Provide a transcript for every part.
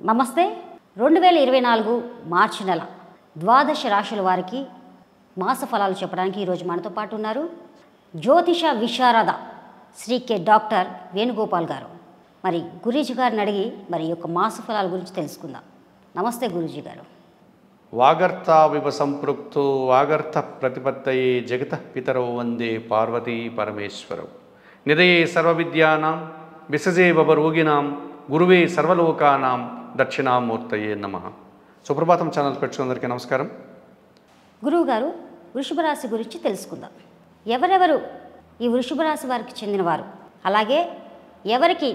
నమస్తే. 2024 మార్చి నెల ద్వాదశ రాశుల వారికి మాస ఫలాలు చెప్పడానికి ఈరోజు మనతో పాటు ఉన్నారు జ్యోతిష విశారద శ్రీ కె డాక్టర్ వేణుగోపాల్ గారు. మరి గురూజీ గారిని అడిగి మరి ఈ యొక్క మాస ఫలాల గురించి తెలుసుకుందాం. నమస్తే గురూజీ గారు. వాగర్త వివ సంపృక్తో వాగర్త ప్రతిపత్తయే జగత పితరో వందే పార్వతీ పరమేశ్వరవు నిదయే సర్వవిద్యానాం విసజే వరోగినాం గురువే సర్వలోకానాం దక్షిణామూర్తయే నమః. సుప్రభాతం ఛానల్ పెట్టుకున్నందరికీ నమస్కారం. గురువు గారు, వృషభ రాశి గురించి తెలుసుకుందాం. ఎవరెవరు ఈ వృషభ రాశి వారికి చెందినవారు, అలాగే ఎవరికి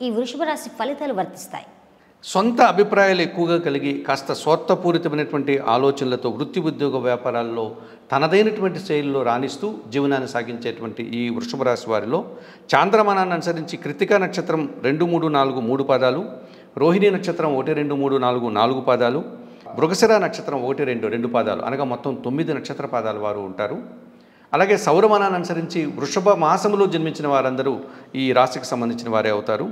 ఈ వృషభ రాశి ఫలితాలు వర్తిస్తాయి? సొంత అభిప్రాయాలు ఎక్కువగా కలిగి కాస్త స్వార్థపూరితమైనటువంటి ఆలోచనలతో వృత్తి ఉద్యోగ వ్యాపారాల్లో తనదైనటువంటి శైలిలో రాణిస్తూ జీవనాన్ని సాగించేటువంటి ఈ వృషభ రాశి వారిలో చాంద్రమానాన్ని అనుసరించి కృతికా నక్షత్రం 2, 3, 4 3 పాదాలు, రోహిణి నక్షత్రం 1, 2, 3, 4 4 పాదాలు, మృగశిర నక్షత్రం 1, 2 2 పాదాలు అనగా మొత్తం 9 నక్షత్ర పాదాలు వారు ఉంటారు. అలాగే సౌరమానాన్ని అనుసరించి వృషభ మాసములో జన్మించిన వారందరూ ఈ రాశికి సంబంధించిన వారే అవుతారు.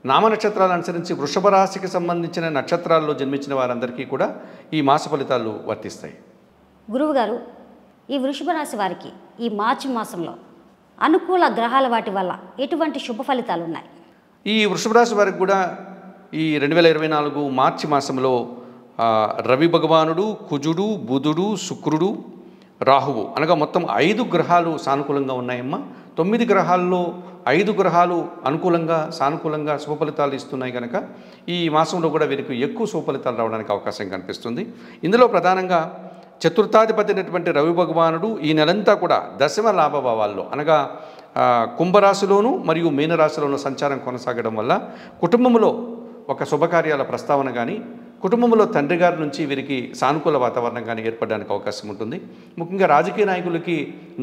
నామ నక్షత్రాలు అనుసరించి వృషభ రాశికి సంబంధించిన నక్షత్రాల్లో జన్మించిన వారందరికీ కూడా ఈ మాస ఫలితాలు వర్తిస్తాయి. గురువు గారు, ఈ వృషభ రాశి వారికి ఈ మార్చి మాసంలో అనుకూల గ్రహాల వాటి వల్ల ఎటువంటి శుభ ఫలితాలు ఉన్నాయి? ఈ వృషభ రాశి వారికి కూడా ఈ 2024 మార్చి మాసంలో రవి భగవానుడు, కుజుడు, బుధుడు, శుక్రుడు, రాహువు అనగా మొత్తం 5 గ్రహాలు సానుకూలంగా ఉన్నాయమ్మా. 9 గ్రహాల్లో 5 గ్రహాలు అనుకూలంగా సానుకూలంగా శుభ ఫలితాలు ఇస్తున్నాయి కనుక ఈ మాసంలో కూడా వీరికి ఎక్కువ శుభ ఫలితాలు రావడానికి అవకాశం కనిపిస్తుంది. ఇందులో ప్రధానంగా చతుర్థాధిపతి అయినటువంటి రవి భగవానుడు ఈ నెలంతా కూడా దశమ లాభభావాల్లో అనగా కుంభరాశిలోను మరియు మీనరాశిలోను సంచారం కొనసాగడం వల్ల కుటుంబంలో ఒక శుభకార్యాల ప్రస్తావన కానీ, కుటుంబంలో తండ్రి గారి నుంచి వీరికి సానుకూల వాతావరణం కానీ ఏర్పడడానికి అవకాశం ఉంటుంది. ముఖ్యంగా రాజకీయ నాయకులకి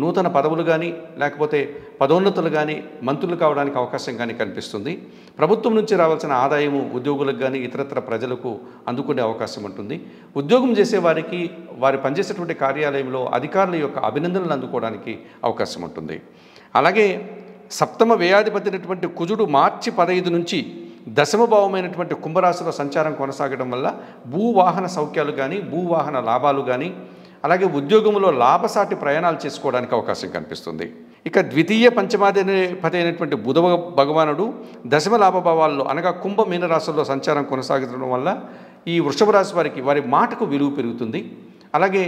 నూతన పదవులు కానీ, లేకపోతే పదోన్నతులు కానీ, మంత్రులు కావడానికి అవకాశం కానీ కనిపిస్తుంది. ప్రభుత్వం నుంచి రావాల్సిన ఆదాయము ఉద్యోగులకు కానీ ఇతరత్ర ప్రజలకు అందుకునే అవకాశం ఉంటుంది. ఉద్యోగం చేసే వారికి వారు పనిచేసేటువంటి కార్యాలయంలో అధికారుల యొక్క అభినందనలు అందుకోవడానికి అవకాశం ఉంటుంది. అలాగే సప్తమ వ్యయాధిపతి అయినటువంటి కుజుడు మార్చి 15 నుంచి దశమ భావమైనటువంటి కుంభరాశిలో సంచారం కొనసాగడం వల్ల భూవాహన సౌఖ్యాలు కానీ, భూవాహన లాభాలు కానీ, అలాగే ఉద్యోగంలో లాభసాటి ప్రయాణాలు చేసుకోవడానికి అవకాశం కనిపిస్తుంది. ఇక ద్వితీయ పంచమాధిపతి అయినటువంటి బుధ భగవానుడు దశమ లాభభావాల్లో అనగా కుంభ మీనరాశుల్లో సంచారం కొనసాగడం వల్ల ఈ వృషభ రాశి వారికి వారి మాటకు విలువ పెరుగుతుంది. అలాగే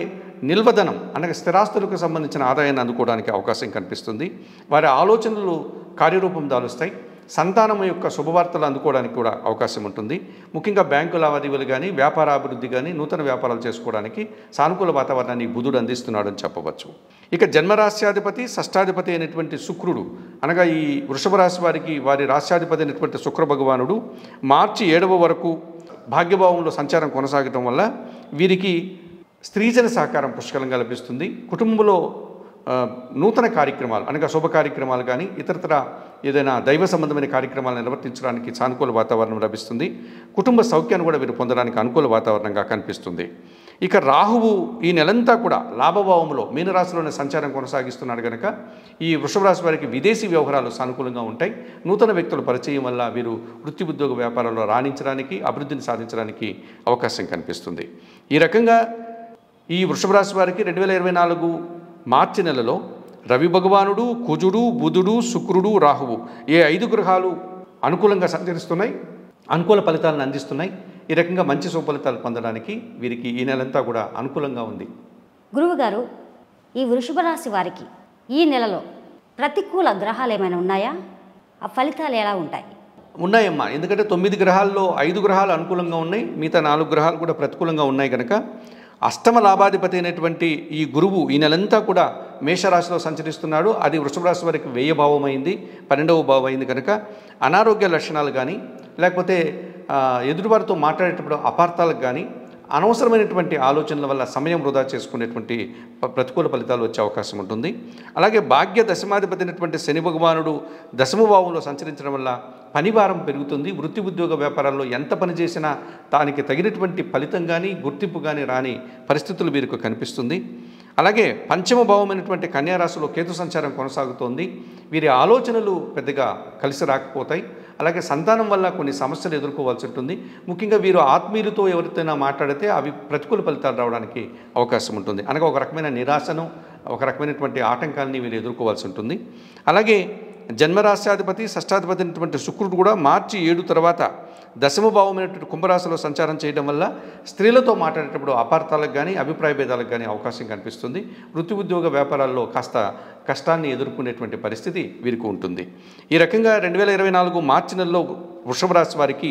నిల్వధనం అనగా స్థిరాస్తులకు సంబంధించిన ఆదాయాన్ని అందుకోవడానికి అవకాశం కనిపిస్తుంది. వారి ఆలోచనలు కార్యరూపం దాలుస్తాయి. సంతానం యొక్క శుభవార్తలు అందుకోవడానికి కూడా అవకాశం ఉంటుంది. ముఖ్యంగా బ్యాంకు లావాదేవీలు కానీ, వ్యాపారాభివృద్ధి కానీ, నూతన వ్యాపారాలు చేసుకోవడానికి సానుకూల వాతావరణాన్ని బుధుడు అందిస్తున్నాడని చెప్పవచ్చు. ఇక జన్మరాశ్యాధిపతి షష్టాధిపతి అయినటువంటి శుక్రుడు అనగా ఈ వృషభ రాశి వారికి వారి రాశ్యాధిపతి అయినటువంటి శుక్ర భగవానుడు మార్చి 7వ వరకు భాగ్యభావంలో సంచారం కొనసాగటం వల్ల వీరికి స్త్రీజన సహకారం పుష్కలంగా లభిస్తుంది. కుటుంబంలో నూతన కార్యక్రమాలు అనగా శుభ కార్యక్రమాలు కానీ, ఇతరతర ఏదైనా దైవ సంబంధమైన కార్యక్రమాలు నిర్వర్తించడానికి సానుకూల వాతావరణం లభిస్తుంది. కుటుంబ సౌఖ్యాన్ని కూడా వీరు పొందడానికి అనుకూల వాతావరణంగా కనిపిస్తుంది. ఇక రాహువు ఈ నెలంతా కూడా లాభభావంలో మీనరాశిలోనే సంచారం కొనసాగిస్తున్నాడు కనుక ఈ వృషభ రాశి వారికి విదేశీ వ్యవహారాలు సానుకూలంగా ఉంటాయి. నూతన వ్యక్తుల పరిచయం వల్ల వీరు వృత్తి ఉద్యోగ వ్యాపారంలో రాణించడానికి, అభివృద్ధిని సాధించడానికి అవకాశం కనిపిస్తుంది. ఈ రకంగా ఈ వృషభ రాశి వారికి 2024 మార్చి నెలలో రవి భగవానుడు, కుజుడు, బుధుడు, శుక్రుడు, రాహువు ఏ 5 గ్రహాలు అనుకూలంగా సంచరిస్తున్నాయి, అనుకూల ఫలితాలను అందిస్తున్నాయి. ఈ రకంగా మంచి సుఫలితాలు పొందడానికి వీరికి ఈ నెలంతా కూడా అనుకూలంగా ఉంది. గురువు గారు, ఈ వృషభ రాశి వారికి ఈ నెలలో ప్రతికూల గ్రహాలు ఏమైనా ఉన్నాయా? ఆ ఫలితాలు ఎలా ఉంటాయి? ఉన్నాయమ్మా. ఎందుకంటే 9 గ్రహాల్లో 5 గ్రహాలు అనుకూలంగా ఉన్నాయి, మిగతా 4 గ్రహాలు కూడా ప్రతికూలంగా ఉన్నాయి కనుక అష్టమ లాభాధిపతి అయినటువంటి ఈ గురువు ఈ నెలంతా కూడా మేషరాశిలో సంచరిస్తున్నాడు. అది వృషభ రాశి వారికి 10వ భావం అయింది, 12వ భావం అయింది కనుక అనారోగ్య లక్షణాలు కానీ, లేకపోతే ఎదుటివారితో మాట్లాడేటప్పుడు అపార్థాలకు కానీ, అనవసరమైనటువంటి ఆలోచనల వల్ల సమయం వృధా చేసుకునేటువంటి ప్రతికూల ఫలితాలు వచ్చే అవకాశం ఉంటుంది. అలాగే భాగ్య దశమాధిపతి అయినటువంటి శని భగవానుడు దశమ భావంలో సంచరించడం వల్ల పనిభారం పెరుగుతుంది. వృత్తి ఉద్యోగ వ్యాపారాల్లో ఎంత పని చేసినా దానికి తగినటువంటి ఫలితం కానీ, గుర్తింపు కానీ రాని పరిస్థితులు వీరికి కనిపిస్తుంది. అలాగే పంచమ భావమైనటువంటి కన్యారాశిలో కేతు సంచారం కొనసాగుతోంది. వీరి ఆలోచనలు పెద్దగా కలిసి రాకపోతాయి. అలాగే సంతానం వల్ల కొన్ని సమస్యలు ఎదుర్కోవాల్సి ఉంటుంది. ముఖ్యంగా వీరు ఆత్మీయులతో ఎవరితోనైనా మాట్లాడితే అవి ప్రతికూల ఫలితాలు రావడానికి అవకాశం ఉంటుంది. అనగా ఒక రకమైన నిరాశను, ఒక రకమైనటువంటి ఆటంకాలని వీరు ఎదుర్కోవాల్సి ఉంటుంది. అలాగే జన్మరాశ్యాధిపతి షష్టాధిపతి అయినటువంటి శుక్రుడు కూడా మార్చి 7 తర్వాత దశమ భావమైనటువంటి కుంభరాశిలో సంచారం చేయడం వల్ల స్త్రీలతో మాట్లాడేటప్పుడు అపార్థాలకు కానీ అభిప్రాయ భేదాలకు కానీ అవకాశం కనిపిస్తుంది. వృత్తి ఉద్యోగ వ్యాపారాల్లో కాస్త కష్టాన్ని ఎదుర్కొనేటువంటి పరిస్థితి వీరికి ఉంటుంది. ఈ రకంగా 2024 మార్చి నెలలో వృషభ రాశి వారికి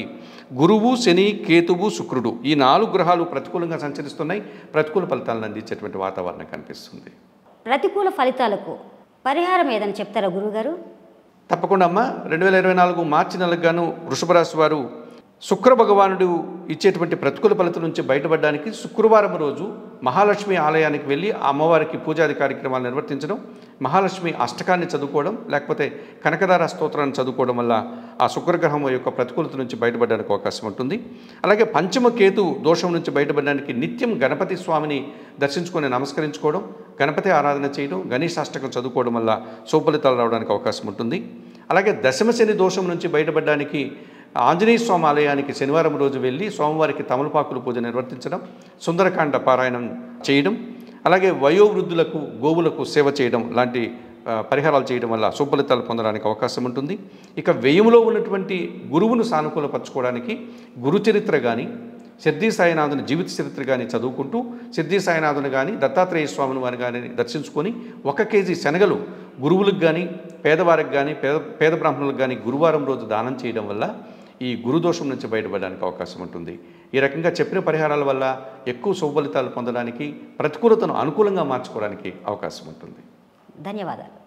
గురువు, శని, కేతువు, శుక్రుడు ఈ 4 గ్రహాలు ప్రతికూలంగా సంచరిస్తున్నాయి. ప్రతికూల ఫలితాలను అందించేటువంటి వాతావరణం కనిపిస్తుంది. ప్రతికూల ఫలితాలకు పరిహారం ఏదని చెప్తారా గురువుగారు? తప్పకుండా అమ్మ. 2024 మార్చి నెలకు గాను వృషభ రాశి వారు శుక్ర భగవానుడు ఇచ్చేటువంటి ప్రతికూల ఫలితం నుంచి బయటపడడానికి శుక్రవారం రోజు మహాలక్ష్మి ఆలయానికి వెళ్ళి ఆ అమ్మవారికి పూజాది కార్యక్రమాలు నిర్వర్తించడం, మహాలక్ష్మి అష్టకాన్ని చదువుకోవడం, లేకపోతే కనకదార స్తోత్రాన్ని చదువుకోవడం వల్ల ఆ శుక్రగ్రహం యొక్క ప్రతికూలత నుంచి బయటపడడానికి అవకాశం ఉంటుంది. అలాగే పంచమ కేతు దోషం నుంచి బయటపడడానికి నిత్యం గణపతి స్వామిని దర్శించుకొని నమస్కరించుకోవడం, గణపతి ఆరాధన చేయడం, గణేశాష్టకం చదువుకోవడం వల్ల శుభఫలితాలు రావడానికి అవకాశం ఉంటుంది. అలాగే దశమ శని దోషం నుంచి బయటపడడానికి ఆంజనేయ స్వామి ఆలయానికి శనివారం రోజు వెళ్ళి స్వామివారికి తమలపాకుల పూజ నిర్వర్తించడం, సుందరకాండ పారాయణం చేయడం, అలాగే వయోవృద్ధులకు గోవులకు సేవ చేయడం లాంటి పరిహారాలు చేయడం వల్ల శుభఫలితాలు పొందడానికి అవకాశం ఉంటుంది. ఇక వ్యయంలో ఉన్నటువంటి గురువును సానుకూలపరచుకోవడానికి గురు చరిత్ర కానీ, సిద్ధి సాయినాథుని జీవిత చరిత్ర కానీ చదువుకుంటూ సిద్ధి సాయినాథుని కానీ దత్తాత్రేయ స్వామిని వారిని కానీ దర్శించుకొని 1 కేజీ శనగలు గురువులకు కానీ పేదవారికి కానీ పేద బ్రాహ్మణులకు కానీ గురువారం రోజు దానం చేయడం వల్ల ఈ గురుదోషం నుంచి బయటపడడానికి అవకాశం ఉంటుంది. ఈ రకంగా చెప్పిన పరిహారాల వల్ల ఎక్కువ శుభఫలితాలు పొందడానికి, ప్రతికూలతను అనుకూలంగా మార్చుకోవడానికి అవకాశం ఉంటుంది. ధన్యవాదాలు.